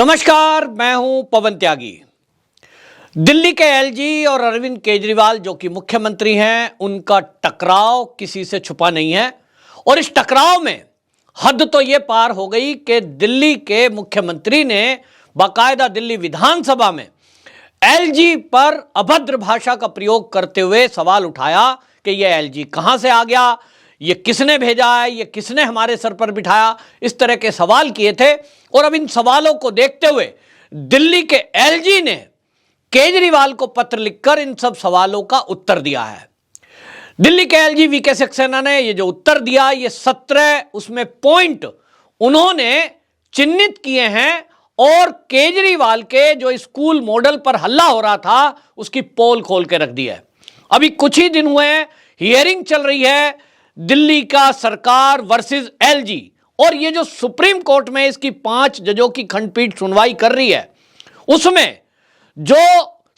नमस्कार, मैं हूं पवन त्यागी। दिल्ली के एलजी और अरविंद केजरीवाल जो कि मुख्यमंत्री हैं, उनका टकराव किसी से छुपा नहीं है। और इस टकराव में हद तो यह पार हो गई कि दिल्ली के मुख्यमंत्री ने बाकायदा दिल्ली विधानसभा में एलजी पर अभद्र भाषा का प्रयोग करते हुए सवाल उठाया कि यह एलजी कहां से आ गया, ये किसने भेजा है, ये किसने हमारे सर पर बिठाया। इस तरह के सवाल किए थे। और अब इन सवालों को देखते हुए दिल्ली के एलजी ने केजरीवाल को पत्र लिखकर इन सब सवालों का उत्तर दिया है। दिल्ली के एलजी वीके सक्सेना ने ये जो उत्तर दिया, ये 17 उसमें पॉइंट उन्होंने चिन्हित किए हैं और केजरीवाल के जो स्कूल मॉडल पर हल्ला हो रहा था उसकी पोल खोल के रख दी है। अभी कुछ ही दिन हुए हैं, हियरिंग चल रही है दिल्ली का सरकार वर्सेस एलजी, और ये जो सुप्रीम कोर्ट में इसकी 5 जजों की खंडपीठ सुनवाई कर रही है, उसमें जो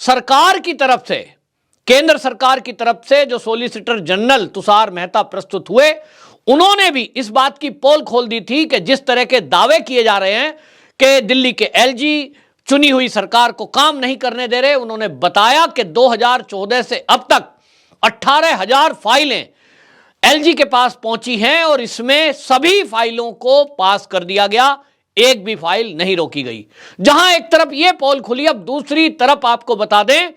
सरकार की तरफ से, केंद्र सरकार की तरफ से जो सॉलिसिटर जनरल तुषार मेहता प्रस्तुत हुए, उन्होंने भी इस बात की पोल खोल दी थी कि जिस तरह के दावे किए जा रहे हैं कि दिल्ली के एलजी चुनी हुई सरकार को काम नहीं करने दे रहे। उन्होंने बताया कि 2014 से अब तक 18,000 फाइलें एलजी के पास पहुंची हैं और इसमें सभी फाइलों को पास कर दिया गया, एक भी फाइल नहीं रोकी गई। जहां एक तरफ यह पोल खुली, अब दूसरी तरफ आपको बता दें,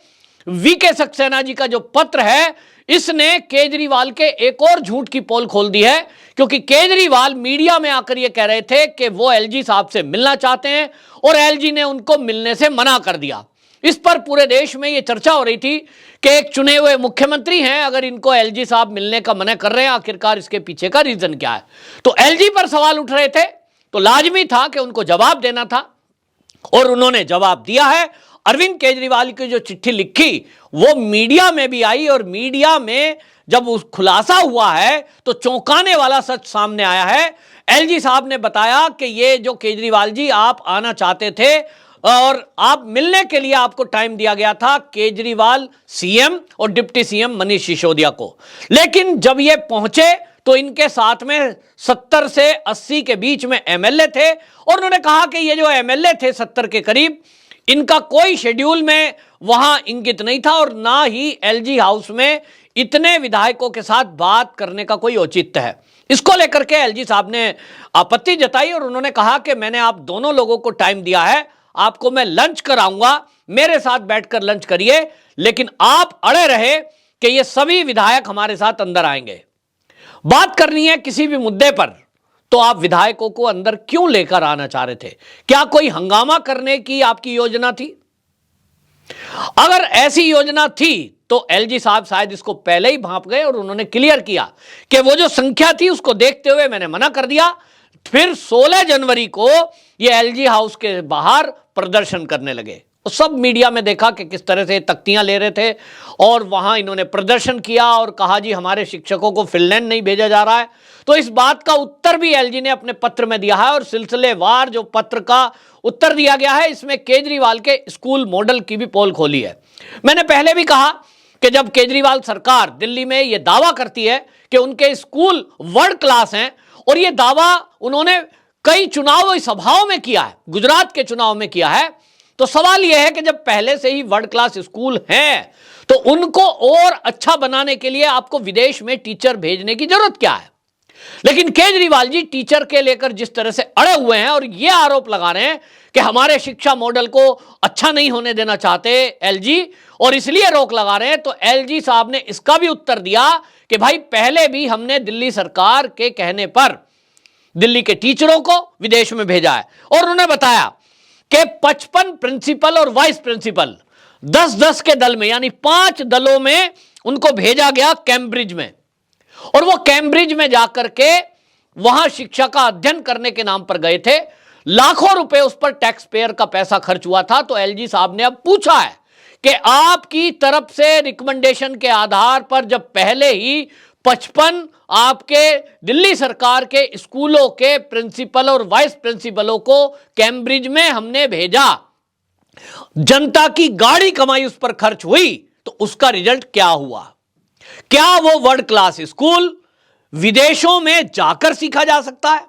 वीके सक्सेना जी का जो पत्र है, इसने केजरीवाल के एक और झूठ की पोल खोल दी है। क्योंकि केजरीवाल मीडिया में आकर यह कह रहे थे कि वो एलजी साहब से मिलना चाहते हैं और एलजी ने उनको मिलने से मना कर दिया। इस पर पूरे देश में यह चर्चा हो रही थी कि एक चुने हुए मुख्यमंत्री हैं, अगर इनको एलजी साहब मिलने का मना कर रहे हैं, आखिरकार इसके पीछे का रीजन क्या है। तो एलजी पर सवाल उठ रहे थे, तो लाजमी था कि उनको जवाब देना था और उन्होंने जवाब दिया है। अरविंद केजरीवाल की जो चिट्ठी लिखी वो मीडिया में भी आई और मीडिया में जब उस खुलासा हुआ है तो चौंकाने वाला सच सामने आया है। एलजी साहब ने बताया कि ये जो केजरीवाल जी आप आना चाहते थे और आप मिलने के लिए आपको टाइम दिया गया था केजरीवाल सीएम और डिप्टी सीएम मनीष सिसोदिया को, लेकिन जब ये पहुंचे तो इनके साथ में 70 से 80 के बीच में एमएलए थे और उन्होंने कहा कि ये जो एमएलए थे 70 के करीब, इनका कोई शेड्यूल में वहां इंगित नहीं था और ना ही एलजी हाउस में इतने विधायकों के साथ बात करने का कोई औचित्य है। इसको लेकर के एलजी साहब ने आपत्ति जताई और उन्होंने कहा कि मैंने आप दोनों लोगों को टाइम दिया है, आपको मैं लंच कराऊंगा, मेरे साथ बैठकर लंच करिए, लेकिन आप अड़े रहे कि ये सभी विधायक हमारे साथ अंदर आएंगे। बात करनी है किसी भी मुद्दे पर तो आप विधायकों को अंदर क्यों लेकर आना चाह रहे थे? क्या कोई हंगामा करने की आपकी योजना थी? अगर ऐसी योजना थी तो एलजी साहब शायद इसको पहले ही भांप गए और उन्होंने क्लियर किया कि वो जो संख्या थी उसको देखते हुए मैंने मना कर दिया। फिर 16 जनवरी को ये एलजी हाउस के बाहर प्रदर्शन करने लगे। सब मीडिया में देखा कि किस तरह से तख्तियां ले रहे थे और वहां इन्होंने प्रदर्शन किया और कहा जी हमारे शिक्षकों को फिनलैंड नहीं भेजा जा रहा है। तो इस बात का उत्तर भी एलजी ने अपने पत्र में दिया है और सिलसिलेवार जो पत्र का उत्तर दिया गया है, इसमें केजरीवाल के स्कूल मॉडल की भी पोल खोली है। मैंने पहले भी कहा कि जब केजरीवाल सरकार दिल्ली में यह दावा करती है कि उनके स्कूल वर्ल्ड क्लास हैं और यह दावा उन्होंने कई चुनावी सभाओं में किया है, गुजरात के चुनाव में किया है, तो सवाल यह है कि जब पहले से ही वर्ल्ड क्लास स्कूल हैं तो उनको और अच्छा बनाने के लिए आपको विदेश में टीचर भेजने की जरूरत क्या है? लेकिन केजरीवाल जी टीचर के लेकर जिस तरह से अड़े हुए हैं और यह आरोप लगा रहे हैं कि हमारे शिक्षा मॉडल को अच्छा नहीं होने देना चाहते एलजी और इसलिए रोक लगा रहे हैं, तो एलजी साहब ने इसका भी उत्तर दिया कि भाई पहले भी हमने दिल्ली सरकार के कहने पर दिल्ली के टीचरों को विदेश में भेजा है और उन्होंने बताया कि 55 प्रिंसिपल और वाइस प्रिंसिपल 10-10 के दल में, यानी 5 दलों में उनको भेजा गया कैम्ब्रिज में, और वो कैम्ब्रिज में जाकर के वहां शिक्षा का अध्ययन करने के नाम पर गए थे। लाखों रुपए उस पर टैक्स पेयर का पैसा खर्च हुआ था। तो एलजी साहब ने अब पूछा है कि आपकी तरफ से रिकमेंडेशन के आधार पर जब पहले ही 55 आपके दिल्ली सरकार के स्कूलों के प्रिंसिपल और वाइस प्रिंसिपलों को कैम्ब्रिज में हमने भेजा, जनता की गाड़ी कमाई उस पर खर्च हुई, तो उसका रिजल्ट क्या हुआ? क्या वो वर्ल्ड क्लास स्कूल विदेशों में जाकर सीखा जा सकता है?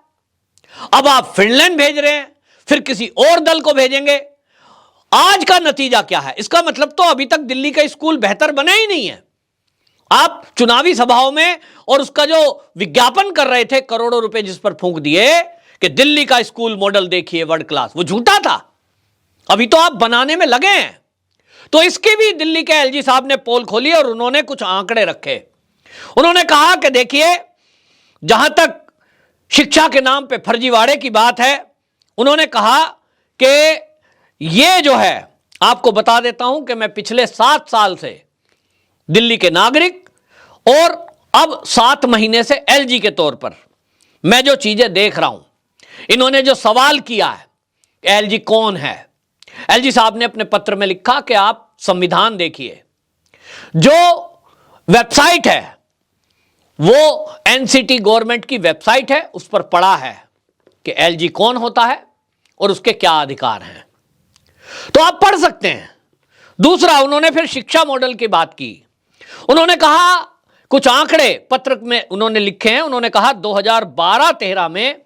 अब आप फिनलैंड भेज रहे हैं, फिर किसी और दल को भेजेंगे। आज का नतीजा क्या है? इसका मतलब तो अभी तक दिल्ली का स्कूल बेहतर बना ही नहीं है। आप चुनावी सभाओं में और उसका जो विज्ञापन कर रहे थे, करोड़ों रुपए जिस पर फूंक दिए कि दिल्ली का स्कूल मॉडल देखिए वर्ल्ड क्लास, वो झूठा था। अभी तो आप बनाने में लगे हैं। तो इसकी भी दिल्ली के एलजी साहब ने पोल खोली और उन्होंने कुछ आंकड़े रखे। उन्होंने कहा कि देखिए, जहां तक शिक्षा के नाम पे फर्जीवाड़े की बात है, उन्होंने कहा कि ये जो है, आपको बता देता हूं कि मैं पिछले 7 साल से दिल्ली के नागरिक और अब 7 महीने से एलजी के तौर पर मैं जो चीजें देख रहा हूं, इन्होंने जो सवाल किया है एलजी कौन है, एलजी साहब ने अपने पत्र में लिखा कि आप संविधान देखिए, जो वेबसाइट है वो एनसीटी गवर्नमेंट की वेबसाइट है, उस पर पढ़ा है कि एलजी कौन होता है और उसके क्या अधिकार हैं, तो आप पढ़ सकते हैं। दूसरा, उन्होंने फिर शिक्षा मॉडल की बात की। उन्होंने कहा, कुछ आंकड़े पत्र में उन्होंने लिखे हैं। उन्होंने कहा 2012-13 में,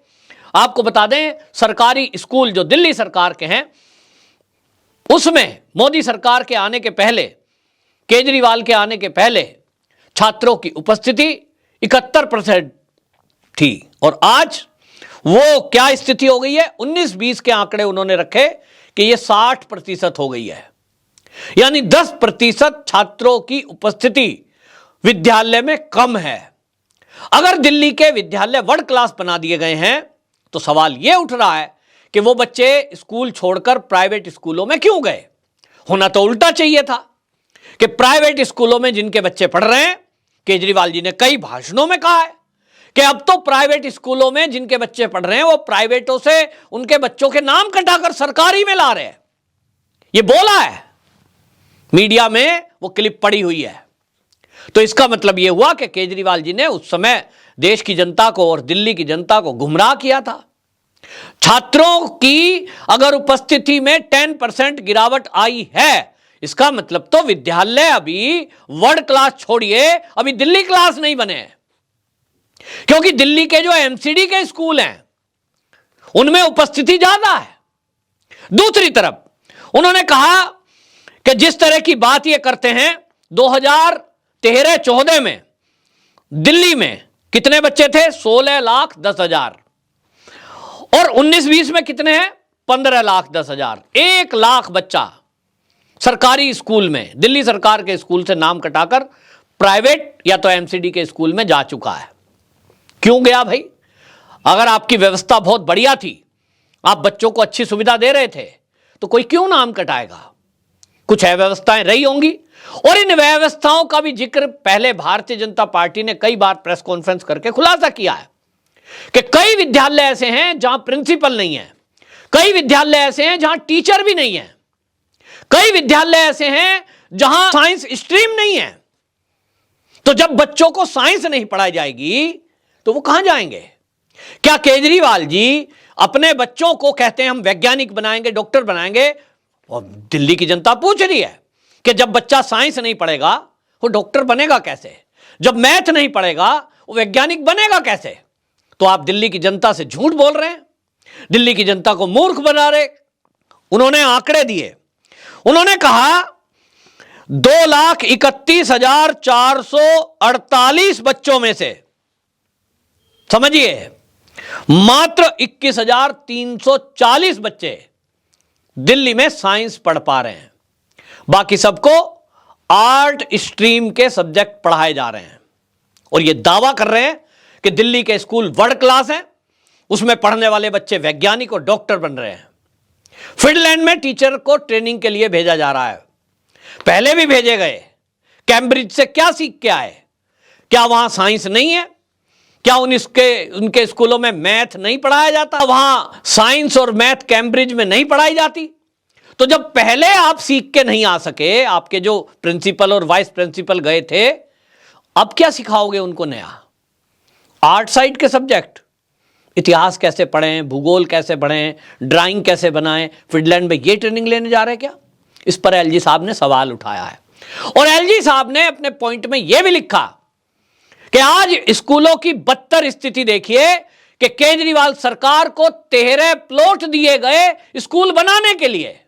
आपको बता दें, सरकारी स्कूल जो दिल्ली सरकार के हैं, उसमें मोदी सरकार के आने के पहले, केजरीवाल के आने के पहले छात्रों की उपस्थिति 71% थी और आज वो क्या स्थिति हो गई है? 19-20 के आंकड़े उन्होंने रखे कि ये 60% हो गई है। यानी 10% छात्रों की उपस्थिति विद्यालय में कम है। अगर दिल्ली के विद्यालय वर्ल्ड क्लास बना दिए गए हैं तो सवाल यह उठ रहा है कि वो बच्चे स्कूल छोड़कर प्राइवेट स्कूलों में क्यों गए? होना तो उल्टा चाहिए था कि प्राइवेट स्कूलों में जिनके बच्चे पढ़ रहे हैं, केजरीवाल जी ने कई भाषणों में कहा है कि अब तो प्राइवेट स्कूलों में जिनके बच्चे पढ़ रहे हैं वो प्राइवेटों से उनके बच्चों के नाम कटाकर सरकारी में ला रहे हैं। ये बोला है, मीडिया में वो क्लिप पड़ी हुई है। तो इसका मतलब यह हुआ कि केजरीवाल जी ने उस समय देश की जनता को और दिल्ली की जनता को गुमराह किया था। छात्रों की अगर उपस्थिति में 10% गिरावट आई है, इसका मतलब तो विद्यालय अभी वर्ल्ड क्लास छोड़िए, अभी दिल्ली क्लास नहीं बने हैं। क्योंकि दिल्ली के जो एमसीडी के स्कूल हैं उनमें उपस्थिति ज्यादा है। दूसरी तरफ उन्होंने कहा कि जिस तरह की बात ये करते हैं, 2013-14 में दिल्ली में कितने बच्चे थे? 16,10,000 और 19-20 में कितने हैं? 15,10,000। 1 लाख बच्चा सरकारी स्कूल में, दिल्ली सरकार के स्कूल से नाम कटाकर प्राइवेट या तो एमसीडी के स्कूल में जा चुका है। क्यों गया भाई? अगर आपकी व्यवस्था बहुत बढ़िया थी, आप बच्चों को अच्छी सुविधा दे रहे थे, तो कोई क्यों नाम कटाएगा? कुछ अव्यवस्थाएं रही होंगी और इन व्यवस्थाओं का भी जिक्र पहले भारतीय जनता पार्टी ने कई बार प्रेस कॉन्फ्रेंस करके खुलासा किया है कि कई विद्यालय ऐसे हैं जहां प्रिंसिपल नहीं है, कई विद्यालय ऐसे हैं जहां टीचर भी नहीं है, कई विद्यालय ऐसे हैं जहां साइंस स्ट्रीम नहीं है। तो जब बच्चों को साइंस नहीं पढ़ाई जाएगी तो वो कहां जाएंगे? क्या केजरीवाल जी अपने बच्चों को कहते हैं हम वैज्ञानिक बनाएंगे, डॉक्टर बनाएंगे, और दिल्ली की जनता पूछ रही है कि जब बच्चा साइंस नहीं पढ़ेगा वो डॉक्टर बनेगा कैसे? जब मैथ नहीं पढ़ेगा वो वैज्ञानिक बनेगा कैसे? तो आप दिल्ली की जनता से झूठ बोल रहे हैं, दिल्ली की जनता को मूर्ख बना रहे। उन्होंने आंकड़े दिए। उन्होंने कहा 2,31,448 बच्चों में से, समझिए, मात्र 21,340 बच्चे दिल्ली में साइंस पढ़ पा रहे हैं। बाकी सबको आर्ट स्ट्रीम के सब्जेक्ट पढ़ाए जा रहे हैं और ये दावा कर रहे हैं कि दिल्ली के स्कूल वर्ल्ड क्लास हैं, उसमें पढ़ने वाले बच्चे वैज्ञानिक और डॉक्टर बन रहे हैं। फिनलैंड में टीचर को ट्रेनिंग के लिए भेजा जा रहा है, पहले भी भेजे गए। कैम्ब्रिज से क्या सीख के आए? क्या वहां साइंस नहीं है? क्या उनके स्कूलों में मैथ नहीं पढ़ाया जाता? वहां साइंस और मैथ कैम्ब्रिज में नहीं पढ़ाई जाती? तो जब पहले आप सीख के नहीं आ सके, आपके जो प्रिंसिपल और वाइस प्रिंसिपल गए थे, अब क्या सिखाओगे उनको नया? आर्ट साइड के सब्जेक्ट, इतिहास कैसे पढ़ें, भूगोल कैसे पढ़ें, ड्राइंग कैसे बनाएं, फिनलैंड में ये ट्रेनिंग लेने जा रहे हैं क्या? इस पर एलजी साहब ने सवाल उठाया है। और एलजी साहब ने अपने पॉइंट में यह भी लिखा कि आज स्कूलों की बदतर स्थिति देखिए कि केजरीवाल सरकार को 13 प्लॉट दिए गए स्कूल बनाने के लिए,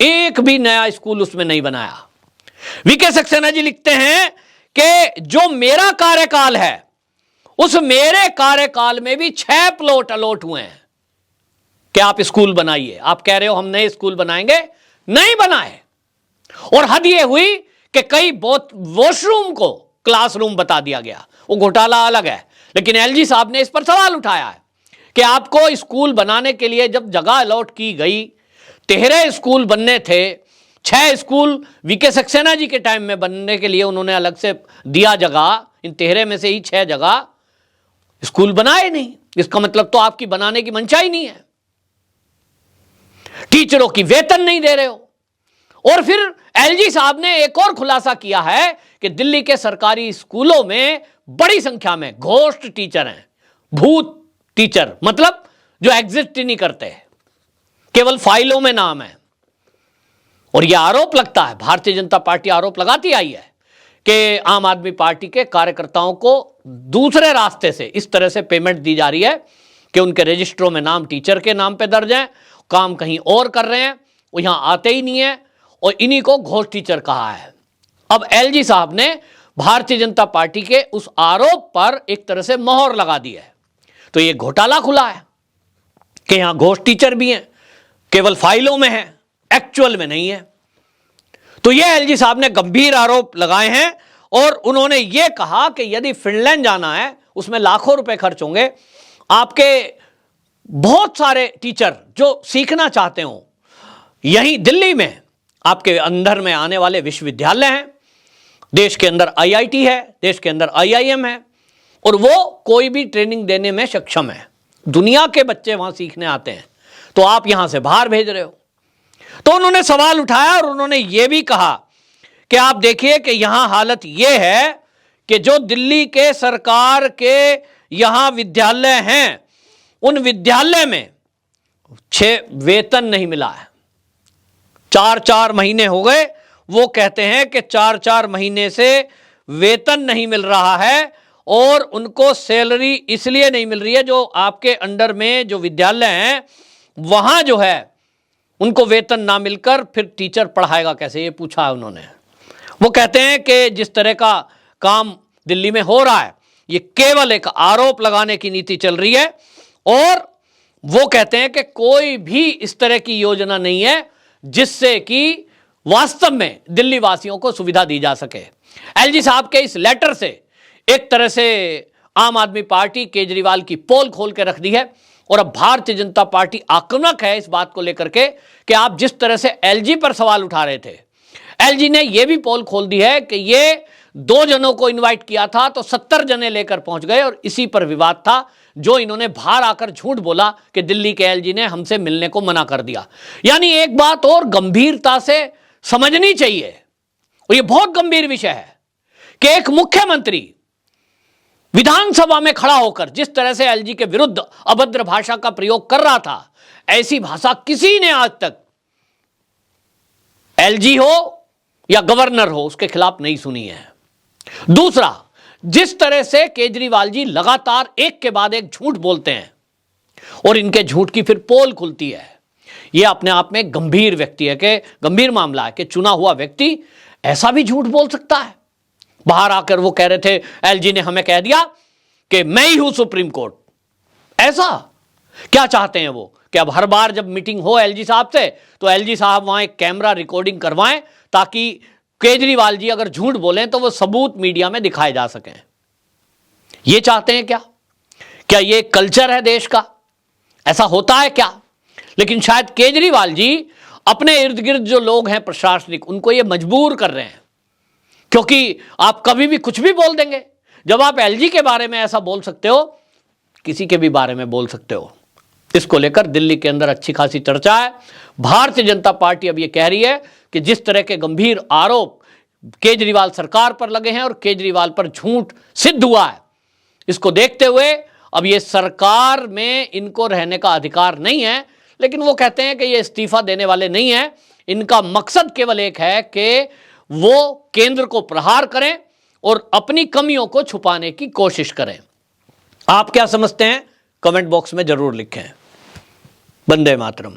एक भी नया स्कूल उसमें नहीं बनाया। वीके सक्सेना जी लिखते हैं कि जो मेरा कार्यकाल है उस मेरे कार्यकाल में भी 6 प्लॉट अलॉट हुए हैं कि आप स्कूल बनाइए। आप कह रहे हो हम नए स्कूल बनाएंगे, नहीं बनाए। और हद यह हुई कि कई वॉशरूम को क्लासरूम बता दिया गया। वो घोटाला अलग है, लेकिन एलजी साहब ने इस पर सवाल उठाया है कि आपको स्कूल बनाने के लिए जब जगह अलॉट की गई, 13 स्कूल बनने थे, 6 स्कूल वीके सक्सेना जी के टाइम में बनने के लिए उन्होंने अलग से दिया जगह, इन 13 में से ही 6 जगह स्कूल बनाए नहीं। इसका मतलब तो आपकी बनाने की मंशा ही नहीं है। टीचरों की वेतन नहीं दे रहे हो। और फिर एलजी साहब ने एक और खुलासा किया है कि दिल्ली के सरकारी स्कूलों में बड़ी संख्या में घोस्ट टीचर हैं, भूत टीचर, मतलब जो एग्जिस्ट ही नहीं करते, केवल फाइलों में नाम है। और यह आरोप लगता है, भारतीय जनता पार्टी आरोप लगाती आई है कि आम आदमी पार्टी के कार्यकर्ताओं को दूसरे रास्ते से इस तरह से पेमेंट दी जा रही है कि उनके रजिस्टरों में नाम टीचर के नाम पे दर्ज है, काम कहीं और कर रहे हैं, वो यहां आते ही नहीं है, और इन्हीं को घोस्ट टीचर कहा है। अब एलजी साहब ने भारतीय जनता पार्टी के उस आरोप पर एक तरह से मोहर लगा दी है। तो ये घोटाला खुला है कि यहां घोस्ट टीचर भी हैं, केवल फाइलों में है, एक्चुअल में नहीं है। तो ये एलजी साहब ने गंभीर आरोप लगाए हैं और उन्होंने ये कहा कि यदि फिनलैंड जाना है उसमें लाखों रुपए खर्च होंगे। आपके बहुत सारे टीचर जो सीखना चाहते हो, यहीं दिल्ली में आपके अंदर में आने वाले विश्वविद्यालय हैं, देश के अंदर आईआईटी है, देश के अंदर आईआईएम है, और वो कोई भी ट्रेनिंग देने में सक्षम है। दुनिया के बच्चे वहां सीखने आते हैं, तो आप यहां से बाहर भेज रहे हो। तो उन्होंने सवाल उठाया और उन्होंने ये भी कहा कि आप देखिए कि यहां हालत यह है कि जो दिल्ली के सरकार के यहां विद्यालय हैं, उन विद्यालय में 6 वेतन नहीं मिला है। 4-4 महीने हो गए, वो कहते हैं कि 4-4 महीने से वेतन नहीं मिल रहा है, और उनको सैलरी इसलिए नहीं मिल रही है, जो आपके अंडर में जो विद्यालय हैं वहां जो है उनको वेतन ना मिलकर फिर टीचर पढ़ाएगा कैसे, ये पूछा है उन्होंने। वो कहते हैं कि जिस तरह का काम दिल्ली में हो रहा है, ये केवल एक आरोप लगाने की नीति चल रही है, और वो कहते हैं कि कोई भी इस तरह की योजना नहीं है जिससे कि वास्तव में दिल्ली वासियों को सुविधा दी जा सके। एलजी साहब के इस लेटर से एक तरह से आम आदमी पार्टी केजरीवाल की पोल खोल के रख दी है, और अब भारतीय जनता पार्टी आक्रामक है इस बात को लेकर के कि आप जिस तरह से एलजी पर सवाल उठा रहे थे, एलजी ने यह भी पोल खोल दी है कि ये 2 जनों को इनवाइट किया था तो 70 जने लेकर पहुंच गए, और इसी पर विवाद था, जो इन्होंने बाहर आकर झूठ बोला कि दिल्ली के एलजी ने हमसे मिलने को मना कर दिया। यानी एक बात और गंभीरता से समझनी चाहिए, और यह बहुत गंभीर विषय है कि एक मुख्यमंत्री विधानसभा में खड़ा होकर जिस तरह से एलजी के विरुद्ध अभद्र भाषा का प्रयोग कर रहा था, ऐसी भाषा किसी ने आज तक एलजी हो या गवर्नर हो उसके खिलाफ नहीं सुनी है। दूसरा, जिस तरह से केजरीवाल जी लगातार एक के बाद एक झूठ बोलते हैं और इनके झूठ की फिर पोल खुलती है, यह अपने आप में गंभीर व्यक्ति है कि गंभीर मामला है कि चुना हुआ व्यक्ति ऐसा भी झूठ बोल सकता है। बाहर आकर वो कह रहे थे एलजी ने हमें कह दिया कि मैं ही हूं सुप्रीम कोर्ट। ऐसा क्या चाहते हैं वो कि अब हर बार जब मीटिंग हो एलजी साहब से तो एलजी साहब वहां एक कैमरा रिकॉर्डिंग करवाएं ताकि केजरीवाल जी अगर झूठ बोलें तो वो सबूत मीडिया में दिखाए जा सकें। ये चाहते हैं क्या? क्या ये कल्चर है देश का? ऐसा होता है क्या? लेकिन शायद केजरीवाल जी अपने इर्द गिर्द जो लोग हैं प्रशासनिक, उनको ये मजबूर कर रहे हैं, क्योंकि आप कभी भी कुछ भी बोल देंगे। जब आप एलजी के बारे में ऐसा बोल सकते हो, किसी के भी बारे में बोल सकते हो। इसको लेकर दिल्ली के अंदर अच्छी खासी चर्चा है। भारतीय जनता पार्टी अब यह कह रही है कि जिस तरह के गंभीर आरोप केजरीवाल सरकार पर लगे हैं और केजरीवाल पर झूठ सिद्ध हुआ है, इसको देखते हुए अब ये सरकार में इनको रहने का अधिकार नहीं है। लेकिन वो कहते हैं कि ये इस्तीफा देने वाले नहीं है, इनका मकसद केवल एक है कि वो केंद्र को प्रहार करें और अपनी कमियों को छुपाने की कोशिश करें। आप क्या समझते हैं? कमेंट बॉक्स में जरूर लिखें। वंदे मातरम।